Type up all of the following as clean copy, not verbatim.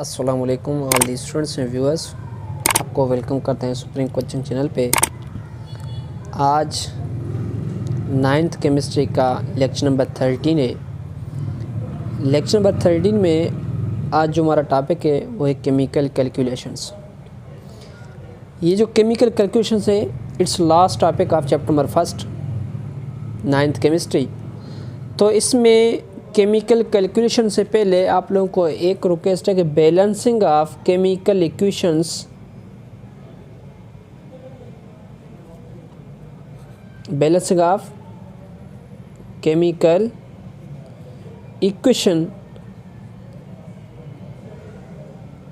अस्सलाम वालेकुम all the students and viewers, आपको वेलकम करते हैं सुप्रीम कोचिंग चैनल पे। आज 9th केमिस्ट्री का लेक्चर नंबर 13 है। लेक्चर नंबर 13 में आज जो हमारा टॉपिक है वो है केमिकल कैलकुलेशंस। ये जो केमिकल कैलकुलेशंस है it's last topic of chapter number 1 9th chemistry. तो इसमें केमिकल कैलकुलेशन से पहले आप लोगों को एक रिक्वेस्ट है कि बैलेंसिंग ऑफ केमिकल इक्वेशंस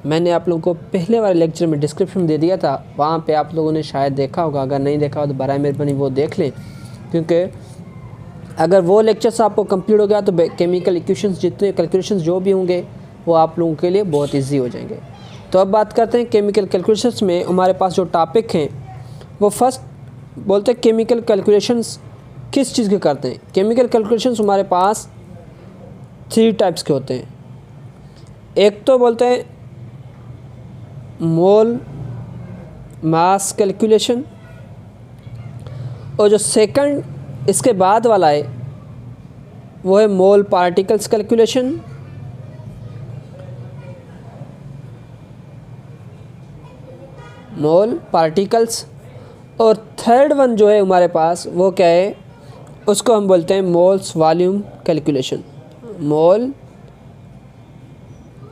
मैंने आप लोगों को पहले वाले लेक्चर में डिस्क्रिप्शन दे दिया था, वहाँ पे आप लोगों ने शायद देखा होगा। अगर नहीं देखा हो तो बराए मेहरबानी वो देख लें, क्योंकि अगर वो लेक्चर्स आपको कंप्लीट हो गया तो केमिकल इक्वेशंस जितने कैलकुलेशंस जो भी होंगे वो आप लोगों के लिए बहुत इजी हो जाएंगे। तो अब बात करते हैं केमिकल कैलकुलेशंस में हमारे पास जो टॉपिक हैं वो फर्स्ट बोलते हैं केमिकल कैलकुलेशंस किस चीज़ के करते हैं। केमिकल कैलकुलेशंस हमारे पास 3 टाइप्स के होते हैं। एक तो बोलते हैं मोल मास कैलकुलेशन, और जो सेकंड इसके बाद वाला है वो है मोल पार्टिकल्स कैलकुलेशन, मोल पार्टिकल्स। और थर्ड वन जो है हमारे पास वो क्या है, उसको हम बोलते हैं मोल्स वॉल्यूम कैलकुलेशन, मोल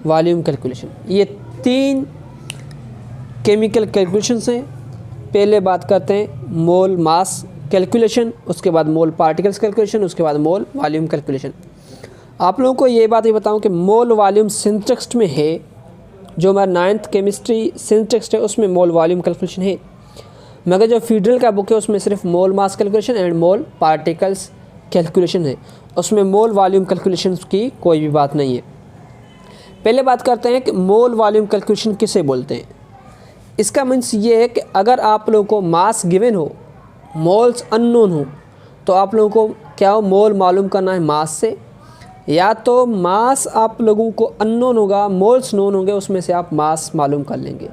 वॉल्यूम कैलकुलेशन। ये 3 केमिकल कैलकुलेशंस हैं। पहले बात करते हैं मोल मास कैलकुलेशन, उसके बाद मोल पार्टिकल्स कैलकुलेशन, उसके बाद मोल वॉल्यूम कैलकुलेशन। आप लोगों को ये बात ही बताऊं कि मोल वॉल्यूम सिंटेक्स्ट में है, जो हमारा 9th केमिस्ट्री सिंटेक्स्ट है उसमें मोल वॉल्यूम कैलकुलेशन है, मगर जो फेडरल का बुक है उसमें सिर्फ mole mass calculation and mole particles calculation है, उसमें मोल वॉल्यूम कैलकुलेशन की कोई भी बात नहीं है। पहले बात करते हैं कि मोल वॉल्यूम कैलकुलेशन किसे बोलते हैं। इसका मीन्स ये है कि अगर आप लोगों को मास गिवन हो, मोल्स अननोन हो, तो आप लोगों को क्या हो, मोल मालूम करना है मास से, या तो मास आप लोगों को अननोन होगा, मोल्स नोन होंगे, उसमें से आप मास मालूम कर लेंगे।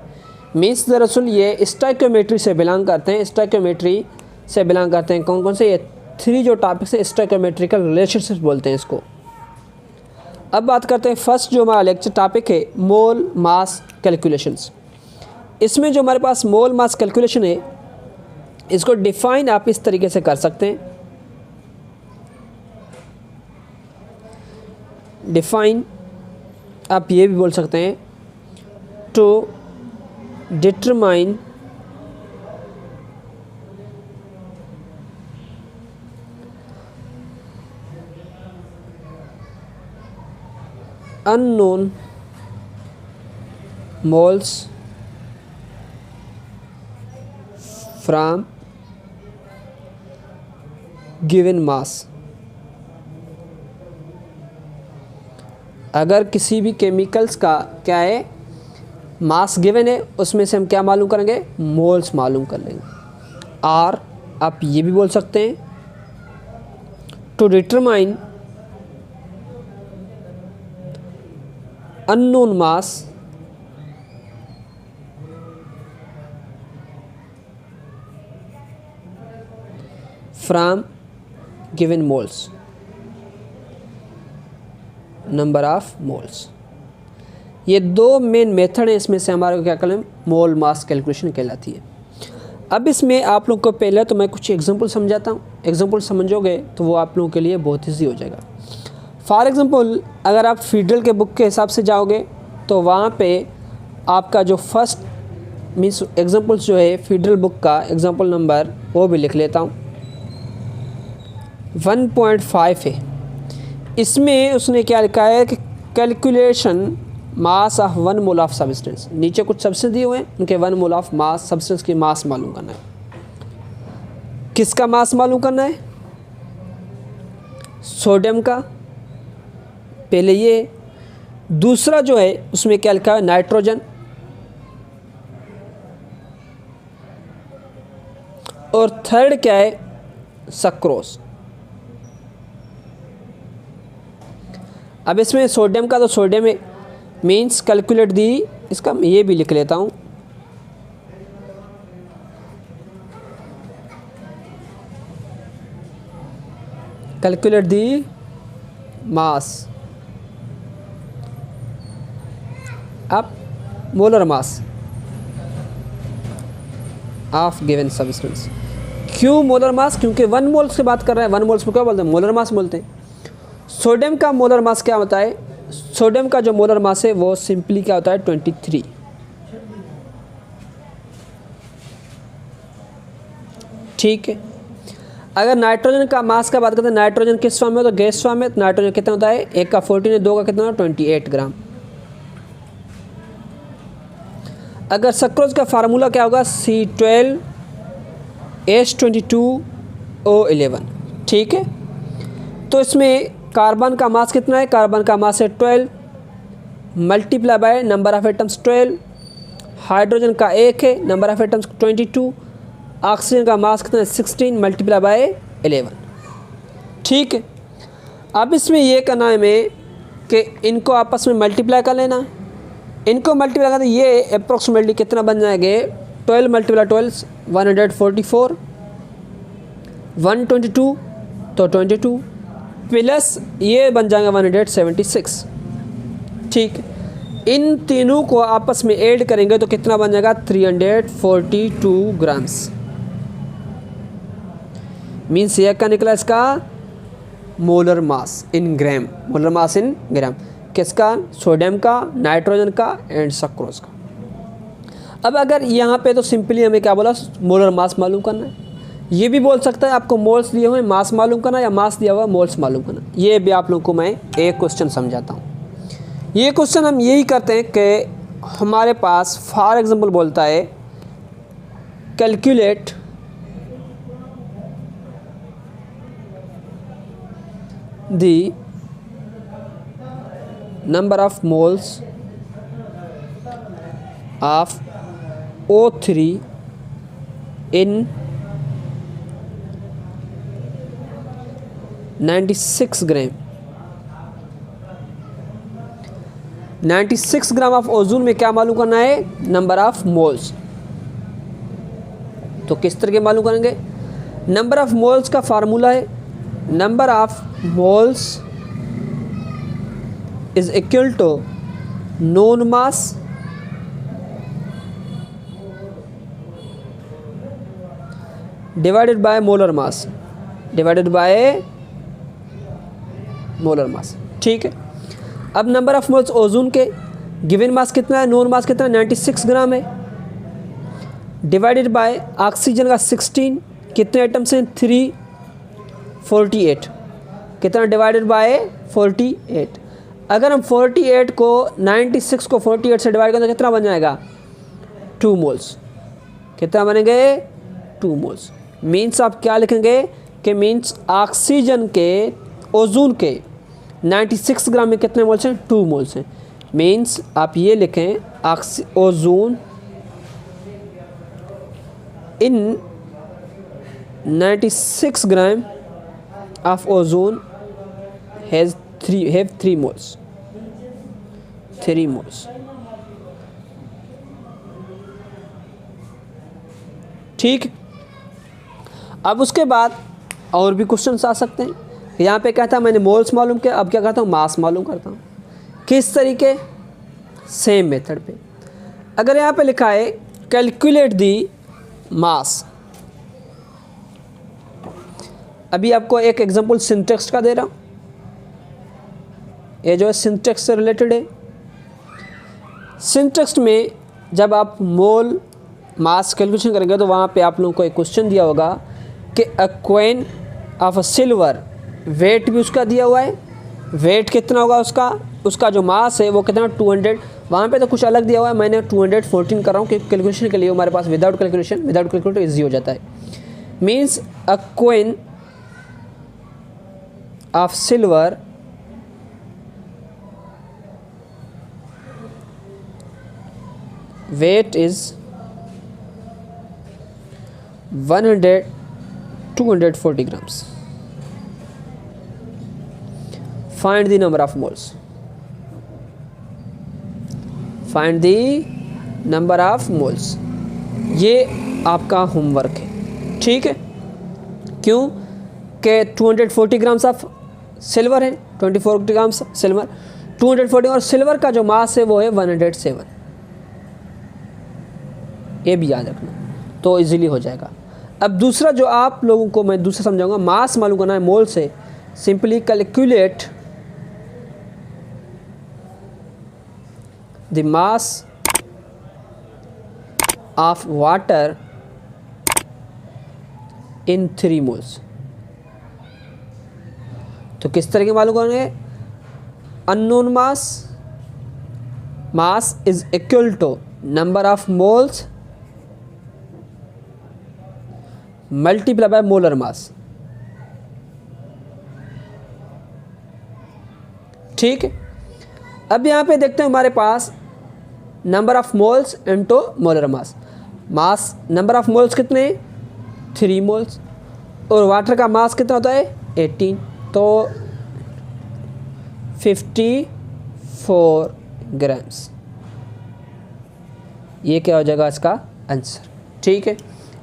मीन्स दरअसल ये स्टोइकियोमेट्री से बिलोंग करते हैं। स्टोइकियोमेट्री से बिलोंग करते हैं कौन कौन से, ये 3 जो टॉपिक्स है स्टोइकियोमेट्रिकल रिलेशनशिप बोलते हैं इसको। अब बात करते हैं फर्स्ट जो हमारा लेक्चर टॉपिक है मोल मास कैलकुलेशंस। इसमें जो हमारे पास मोल मास कैलकुलेशन है इसको डिफाइन आप इस तरीके से कर सकते हैं। डिफाइन आप ये भी बोल सकते हैं to determine unknown moles from given mass. अगर किसी भी केमिकल्स का क्या है मास गिवन है, उसमें से हम क्या मालूम करेंगे, मोल्स मालूम कर लेंगे। और आप ये भी बोल सकते हैं to determine unknown mass from given moles, number of moles. ये 2 मेन मेथड है, इसमें से हमारे को क्या करें, मोल मास कैलकुलेशन कहलाती है। अब इसमें आप लोग को पहले तो मैं कुछ एग्जांपल समझाता हूँ। एग्जांपल समझोगे तो वो आप लोगों के लिए बहुत ईजी हो जाएगा। फॉर एग्जांपल अगर आप फेडरल के बुक के हिसाब से जाओगे तो वहाँ पे आपका जो फर्स्ट मीन्स एग्जांपल्स जो है फेडरल बुक का एग्जांपल नंबर वो भी लिख लेता हूँ 1.5 है। इसमें उसने क्या लिखा है कि calculation mass of 1 mole of substance. नीचे कुछ सब्सटेंस दिए हुए हैं, उनके 1 मोल ऑफ मास सब्सटेंस की मास मालूम करना है। किसका मास मालूम करना है, सोडियम का, पहले ये। दूसरा जो है उसमें क्या लिखा है, नाइट्रोजन। और थर्ड क्या है, सक्रोज। अब इसमें सोडियम का तो सोडियम है, मीन्स कैलकुलेट दी, इसका ये भी लिख लेता हूँ, कैलकुलेट दी मास अब molar mass of given substance. क्यों मोलर मास? क्योंकि 1 मोल से बात कर रहे हैं, 1 मोल्स को क्या बोलते हैं? मोलर मास बोलते हैं। सोडियम का मोलर मास क्या होता है? सोडियम का जो मोलर मास है वो सिंपली क्या होता है? 23। ठीक है। अगर नाइट्रोजन का मास का बात करते हैं, नाइट्रोजन किस फॉर्म में होता है? गैस फॉर्म में। नाइट्रोजन कितना होता है? 1 का 14 है, 2 का कितना होता है? 28 ग्राम। अगर सक्रोज का फार्मूला क्या होगा? C12H22O11। ठीक है। तो इसमें कार्बन का मास कितना है? कार्बन का मास है 12 multiply by number of atoms 12। Hydrogen का 1 है, नंबर ऑफ एटम्स 22। ऑक्सीजन का मास कितना है? 16 मल्टीप्लाई बाय 11। ठीक है। अब इसमें ये करना है हमें कि इनको आपस में मल्टीप्लाई कर लेना। इनको मल्टीप्लाई करते ये अप्रोक्सीमेटली कितना बन जाएंगे? 12 मल्टीप्लाई 12 144, 122 तो 22 प्लस ये बन जाएगा 176। ठीक। इन तीनों को आपस में ऐड करेंगे तो कितना बन जाएगा? 342 ग्राम्स। मीन्स ये क्या निकला इसका? मोलर मास इन ग्राम। मोलर मास इन ग्राम किसका? सोडियम का, नाइट्रोजन का एंड सक्रोज का। अब अगर यहाँ पे तो सिंपली हमें क्या बोला? मोलर मास मालूम करना है। ये भी बोल सकता है आपको मोल्स दिए हुए मास मालूम करना, या मास दिया हुआ मोल्स मालूम करना। ये भी आप लोगों को मैं एक क्वेश्चन समझाता हूँ। ये क्वेश्चन हम यही करते हैं कि हमारे पास फॉर एग्जांपल बोलता है calculate the number of moles of O3 in 96 gram. 96 gram of ozone में क्या मालूम करना है? Number of moles. तो किस तरह के मालूम करेंगे? नंबर ऑफ मोल्स का फार्मूला है number of moles is equal to known mass divided by molar mass divided by molar mass। ठीक है। अब नंबर ऑफ मोल्स ओजोन के गिवन मास कितना है? नोन मास कितना है? 96 ग्राम है। डिवाइडेड बाय ऑक्सीजन का 16, कितने एटम्स हैं? 3, 48। कितना डिवाइडेड बाय 48? अगर हम 48 को 96 को 48 से डिवाइड करें तो कितना बन जाएगा? 2 मोल्स। कितना बनेंगे? 2 मोल्स। मीन्स आप क्या लिखेंगे कि मीन्स ऑक्सीजन के ओजोन के 96 ग्राम में कितने मोल्स हैं? 2 मोल्स हैं। मीन्स आप ये लिखें ozone in 96 gram of ozone have 3 moles। 3 moles। ठीक। अब उसके बाद और भी क्वेश्चन आ सकते हैं। यहाँ पे कहता है मैंने मोल्स मालूम किया, अब क्या करता हूँ? मास मालूम करता हूँ। किस तरीके? सेम मेथड पे। अगर यहाँ पे लिखा है कैलकुलेट दी मास, अभी आपको एक एग्जांपल सिंटेक्स का दे रहा हूँ। ये जो है सिंटेक्स से रिलेटेड है। सिंटेक्स में जब आप मोल मास कैलकुलेशन करेंगे तो वहाँ पे आप लोगों को एक क्वेश्चन दिया होगा कि a coin of a silver, weight भी उसका दिया हुआ है। वेट कितना होगा उसका जो मास है वो कितना? 200। वहाँ पे तो कुछ अलग दिया हुआ है, मैंने 214 कर रहा हूँ क्योंकि कैलकुलेशन के लिए हमारे पास विदाउट कैलकुलेटर ईजी हो जाता है। Means a coin of silver weight is 240 grams। Find the number of moles। Find the number of moles. ये आपका होमवर्क है, ठीक है। क्यों कि 240 ग्राम्स ऑफ सिल्वर है, 24 ग्राम्स सिल्वर, 240, और सिल्वर का जो मास है वो है 107। ये भी याद रखना, तो इजीली हो जाएगा। अब दूसरा जो आप लोगों को मैं दूसरा समझाऊंगा, मास मालूम करना है मोल से। Simply calculate the mass of water in 3 moles. तो किस तरह के मालूम करेंगे? Unknown mass is equal to number of moles multiply by molar mass, ठीक है। अब यहाँ पे देखते हैं हमारे पास number of moles into molar mass number of moles कितने? 3 मोल्स, और वाटर का मास कितना होता है? 18, तो 54 ग्राम्स। ये क्या हो जाएगा इसका आंसर, ठीक है।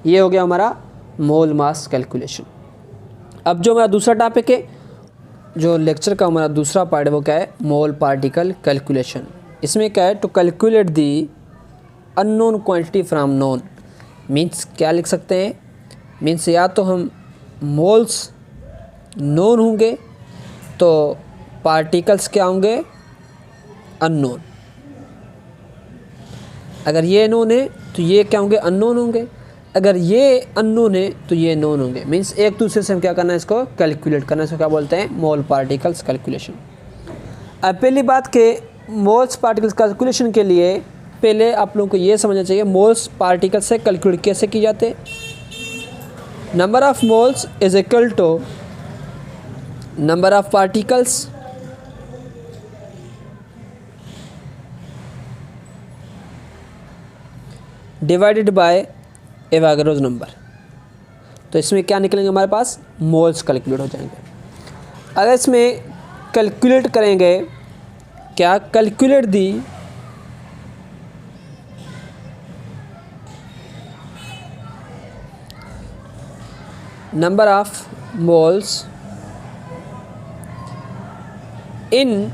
ये हो गया हमारा मोल मास कैलकुलेशन। अब जो हमारा दूसरा टॉपिक है, जो लेक्चर का हमारा दूसरा पार्ट है, वो क्या है? Mole particle calculation. इसमें क्या है? To calculate the unknown quantity from known. Means क्या लिख सकते हैं? मीन्स या तो हम मोल्स नोन होंगे तो पार्टिकल्स क्या होंगे? अननोन। अगर ये नोन है तो ये क्या होंगे? अननोन होंगे। अगर ये अननोन है तो ये नोन होंगे। मीन्स एक दूसरे से हम क्या करना है? इसको कैलकुलेट करना है। इसको क्या बोलते हैं? मोल पार्टिकल्स कैलकुलेशन। अब पहली बात के मोल्स पार्टिकल्स कैलकुलेशन के लिए पहले आप लोगों को ये समझना चाहिए मोल्स पार्टिकल्स से कैलकुलेट कैसे की जाते। Number of moles is equal to number of particles divided by Avogadro's number. तो इसमें क्या निकलेंगे हमारे पास? मोल्स कैलकुलेट हो जाएंगे। अगर इसमें कैलकुलेट करेंगे क्या? Calculate the number of moles in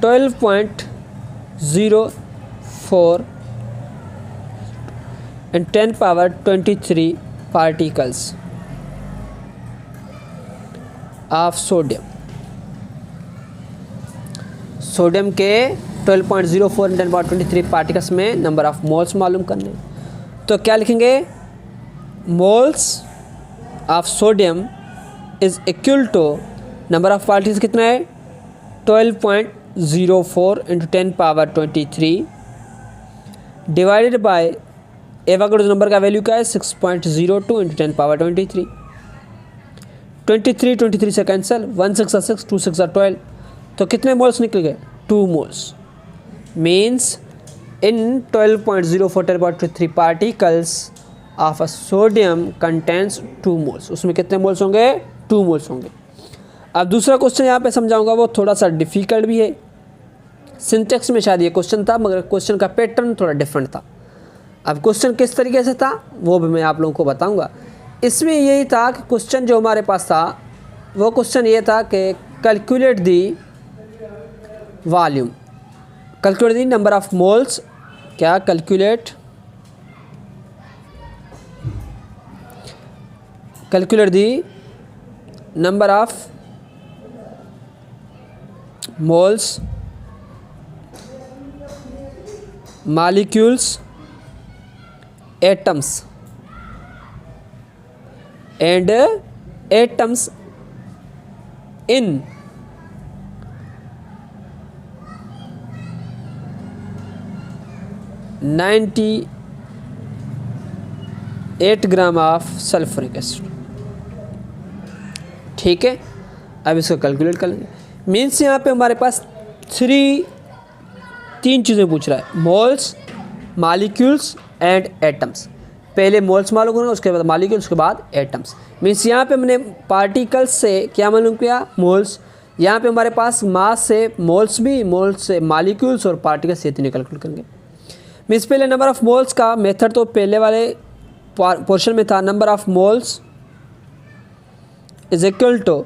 12.04 and 10 power 23 particles of sodium। Sodium के 12.04 and 10 power 23 पार्टिकल्स में नंबर ऑफ मोल्स मालूम करने। तो क्या लिखेंगे? Moles of sodium is equal to number of particles कितना है? 12.04 into 10 power 23 divided by Avogadro's number का वैल्यू क्या है? 6.02 इंटू 10 पावर 23। 23 से कैंसिल, 1 6 6, 2 6 12। तो कितने मोल्स निकल गए? 2 moles. Means in 12.04 10 power 23 particles of a sodium contains 2 moles. उसमें कितने मोल्स होंगे? 2 मोल्स होंगे। अब दूसरा क्वेश्चन यहाँ पे समझाऊंगा, वो थोड़ा सा डिफ़िकल्ट भी है। सिंटेक्स में शायद ये क्वेश्चन था, मगर क्वेश्चन का पैटर्न थोड़ा डिफरेंट था। अब क्वेश्चन किस तरीके से था वो भी मैं आप लोगों को बताऊंगा। इसमें यही था कि क्वेश्चन जो हमारे पास था वो क्वेश्चन ये था कि calculate the volume, calculate the number of moles. क्या? Calculate the number of moles molecules atoms and atoms in 98 gram of sulphuric acid. ठीक है, अब इसको कैलकुलेट कर लेंगे। मीन्स यहाँ पे हमारे पास तीन चीज़ें पूछ रहा है, मोल्स, मॉलिक्यूल्स एंड एटम्स। पहले मोल्स मालूम होगा, उसके बाद मॉलिक्यूल्स, उसके बाद एटम्स। मीन्स यहाँ पे हमने पार्टिकल्स से क्या मालूम किया? मोल्स। यहाँ पे हमारे पास मास से मोल्स भी, मोल्स से मॉलिक्यूल्स और पार्टिकल्स, ये तीनों कैलकुलेट करेंगे। मीन्स पहले नंबर ऑफ़ मोल्स का मेथड तो पहले वाले पोर्शन में था, number of moles is equal to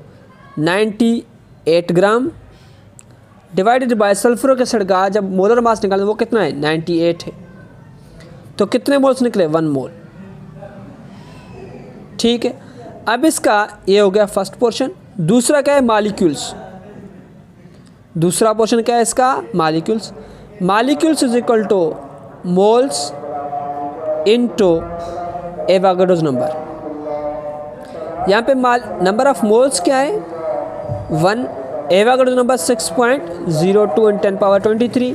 98 gram divided by sulphuric acid का जब मोलर मास निकालना वो कितना है 98 है, तो कितने मोल्स निकले 1 मोल। ठीक है, अब इसका ये हो गया फर्स्ट पोर्शन। दूसरा क्या है मॉलिक्यूल्स, दूसरा पोर्शन क्या है इसका molecules. Molecules is equal two moles into Avogadro's number. यहाँ पे नंबर ऑफ मोल्स क्या है 1, एवोगाड्रो नंबर 6.02 इन 10 पावर 23,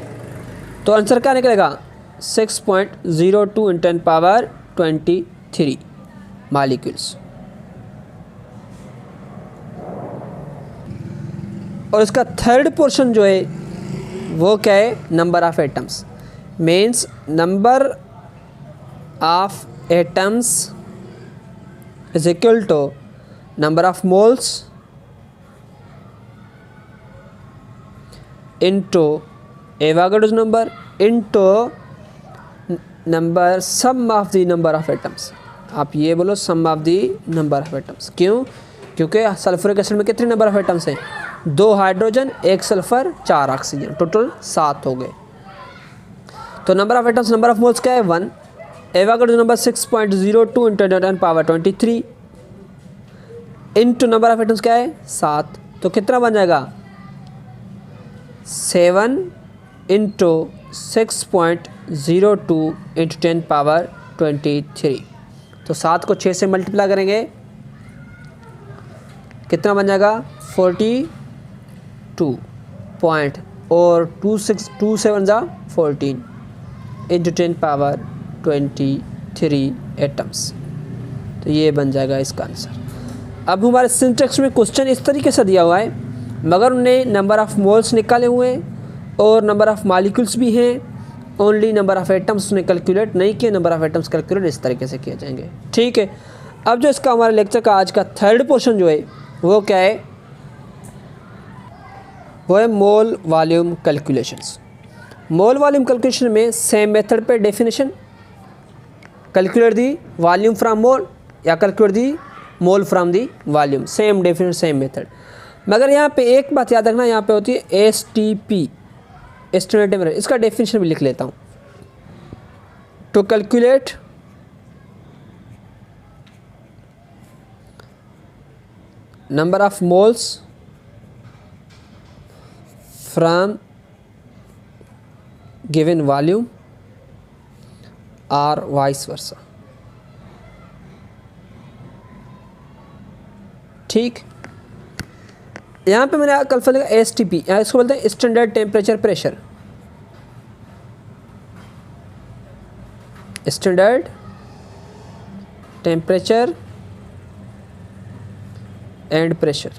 तो आंसर क्या निकलेगा 6.02 इन 10 पावर 23 मॉलिक्यूल्स। और इसका थर्ड पोर्शन जो है वो क्या है number of atoms. Means number of atoms is equal to number of moles into Avogadro's number into number sum of the number of atoms. आप ये बोलो sum of the number of atoms. क्यों? क्योंकि सल्फ्यूरिक एसिड में कितने number of atoms हैं 2 hydrogen 1 sulphur 4 oxygen, total 7 हो गए। तो number of atoms, number of moles क्या है 1, Avogadro number 6.02 into 10 power 23 into number of atoms क्या है 7, तो कितना बन जाएगा 7 इंटू 6.02 इंटू 10 पावर 23। तो 7 को 6 से मल्टीप्लाई करेंगे कितना बन जाएगा 42 पॉइंट और 2 जा 14 इंटू 10 पावर 23 एटम्स। तो ये बन जाएगा इसका आंसर। अब हमारे सिंटेक्स में क्वेश्चन इस तरीके से दिया हुआ है, मगर उन्हें नंबर ऑफ़ मोल्स निकाले हुए हैं और नंबर ऑफ़ मॉलिक्यूल्स भी हैं, ओनली नंबर ऑफ़ एटम्स ने कैलकुलेट नहीं किए। नंबर ऑफ़ एटम्स कैलकुलेट इस तरीके से किए जाएंगे। ठीक है, अब जो इसका हमारे लेक्चर का आज का थर्ड पोर्शन जो है वो क्या है, वो है mole volume calculations. Mole volume calculation में सेम मेथड पे definition, calculate the volume from mole या calculate the mole from the volume, same definition same method. मगर यहाँ पे एक बात याद रखना, यहाँ पे होती है STP स्टैंडर्ड टेम्परेचर। इसका डेफिनेशन भी लिख लेता हूँ। To calculate number of moles from given volume or vice versa। ठीक, यहाँ पे मैंने कल लिखा STP, यहाँ इसको बोलते हैं standard temperature pressure. Standard temperature and pressure.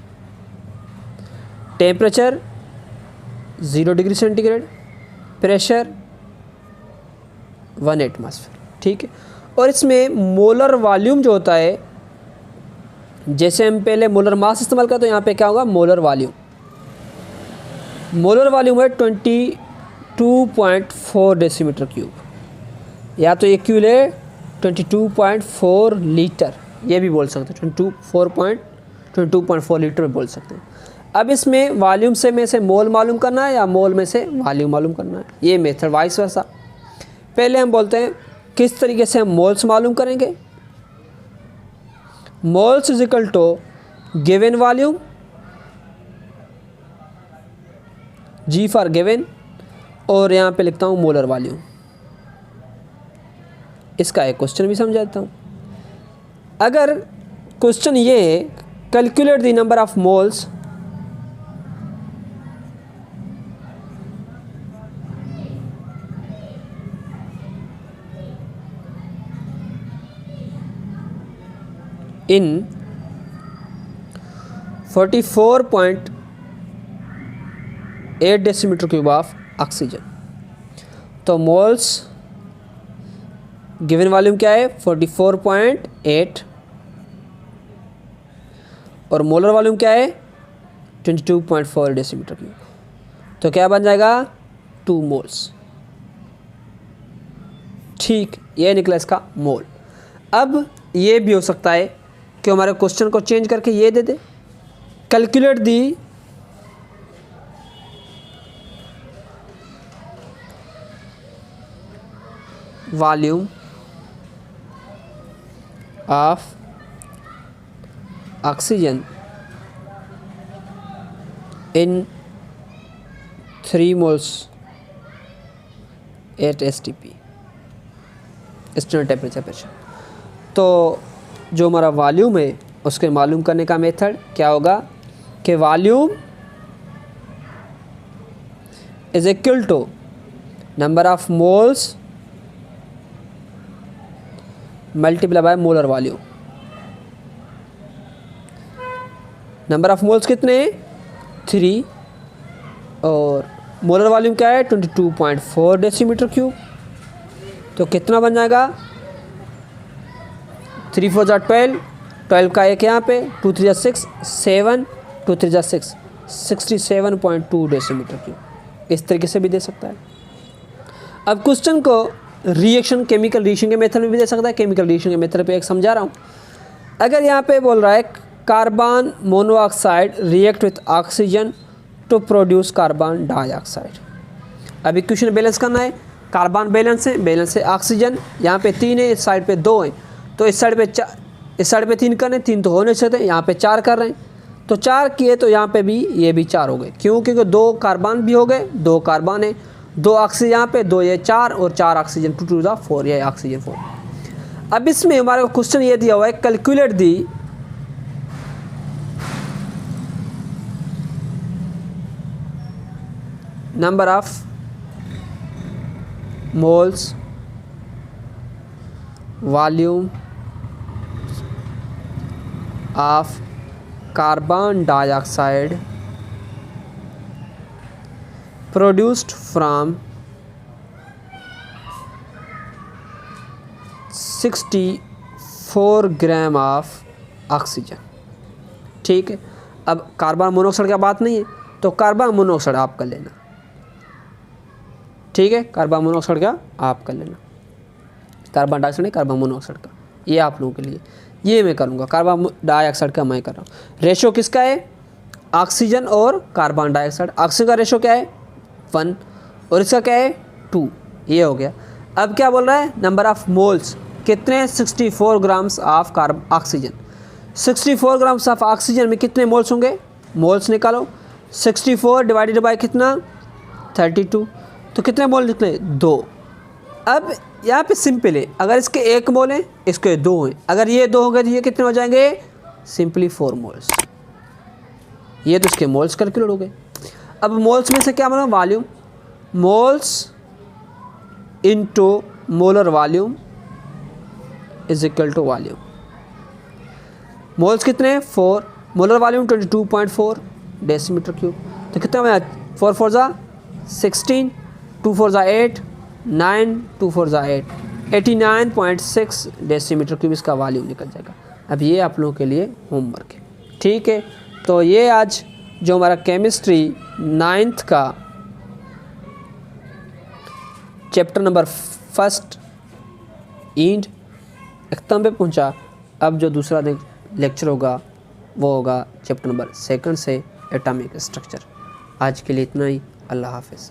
Temperature 0 degree centigrade, pressure 1 atmosphere. ठीक है, और इसमें मोलर वॉल्यूम जो होता है, जैसे हम पहले मोलर मास इस्तेमाल करते हैं, तो यहाँ पे क्या होगा मोलर वॉल्यूम। मोलर वॉल्यूम है 22.4 डेसीमीटर क्यूब, या तो ये क्यूब है 22.4 लीटर, ये भी बोल सकते हैं 22.4 लीटर में बोल सकते हैं। अब इसमें वॉल्यूम से में से मोल मालूम करना है या मोल में से वॉल्यूम मालूम करना है, ये मेथड वाइस वर्सा। पहले हम बोलते हैं किस तरीके से हम मोल्स मालूम करेंगे। Moles is equal to given volume, G for given, और यहाँ पे लिखता हूँ मोलर वॉल्यूम। इसका एक क्वेश्चन भी समझाता हूँ। अगर क्वेश्चन ये है calculate the number of moles in 44.8 decimetre cube of oxygen, तो मोल्स गिवन वॉल्यूम क्या है 44.8 और मोलर वॉल्यूम क्या है 22.4 डेसीमीटर क्यूब, तो क्या बन जाएगा 2 मोल्स। ठीक, ये निकला इसका मोल। अब ये भी हो सकता है कि हमारे क्वेश्चन को चेंज करके ये दे दे, calculate the volume of oxygen in 3 moles at STP, standard temperature pressure. तो जो हमारा वॉल्यूम है उसके मालूम करने का मेथड क्या होगा कि volume is equal to number of moles multiply by molar volume. Number of moles कितने हैं 3 और मोलर वॉल्यूम क्या है 22.4 डेसीमीटर क्यूब। तो कितना बन जाएगा 3 4 12, 12 का एक यहाँ पे 2 3 6 7, 2 3 6 67.2 डेसीमीटर क्यूब। इस तरीके से भी दे सकता है। अब क्वेश्चन को रिएक्शन केमिकल रिएक्शन के मेथड में भी दे सकता है। केमिकल रिएक्शन के मेथड पे एक समझा रहा हूँ। अगर यहाँ पे बोल रहा है carbon monoxide react with oxygen to produce carbon dioxide. अब इक्वेशन बैलेंस करना है। कार्बन बैलेंस है ऑक्सीजन, यहाँ पे 3 है, इस साइड पे 2 है, तो इस साइड पे 3 करने, 3 तो हो नहीं सकते, यहाँ पे 4 कर रहे हैं, तो 4 किए तो यहाँ पे भी ये भी 4 हो गए। क्यों? क्योंकि 2 कार्बन भी हो गए, 2 कार्बन है, 2 ऑक्सीजन यहाँ पे, 2 ये 4 और 4 ऑक्सीजन, 2 2 4, ये ऑक्सीजन 4। अब इसमें हमारे को क्वेश्चन ये दिया हुआ है calculate the number of moles volume of carbon dioxide produced from 64 gram of oxygen. ठीक है, अब कार्बन मोनोऑक्साइड का बात नहीं है तो कार्बन मोनोऑक्साइड आप कर लेना। ठीक है, कार्बन मोनोऑक्साइड का आप कर लेना, कार्बन डाइऑक्साइड नहीं, कार्बन मोनोऑक्साइड का, ये आप लोगों के लिए, ये मैं करूँगा। कार्बन डाइऑक्साइड का मैं कर रहा हूँ। रेशो किसका है? ऑक्सीजन और कार्बन डाइऑक्साइड। ऑक्सीजन का रेशो क्या है 1 और इसका क्या है 2, ये हो गया। अब क्या बोल रहा है नंबर ऑफ मोल्स कितने 64 grams of oxygen. 64 grams of oxygen में कितने मोल्स होंगे? मोल्स निकालो। 64 डिवाइडेड बाय कितना 32, तो कितने मोल निकले 2। अब यहाँ पे सिंपल है, अगर इसके 1 मोल हैं इसके 2 हैं, अगर ये 2 हो गए तो ये कितने हो जाएंगे सिंपली 4 मोल्स। ये तो इसके मोल्स कैलकुलेट हो गए। अब मोल्स में से क्या बना volume, moles into molar volume is equal to volume. Moles कितने हैं 4, मोलर वॉल्यूम 22.4 डेसीमीटर क्यूब। तो कितना बना 4 4 जा 16, 2 4 जा 8, 9 2 4 जा 8, 89.6 डेसीमीटर क्यूब इसका वॉल्यूम निकल जाएगा। अब ये आप लोगों के लिए होमवर्क है। ठीक है, तो ये आज जो हमारा केमिस्ट्री 9th का चैप्टर नंबर 1 ईंड अख्ताम पे पहुंचा। अब जो दूसरा लेक्चर होगा वो होगा चैप्टर नंबर 2 से एटॉमिक स्ट्रक्चर। आज के लिए इतना ही। अल्लाह हाफिज़।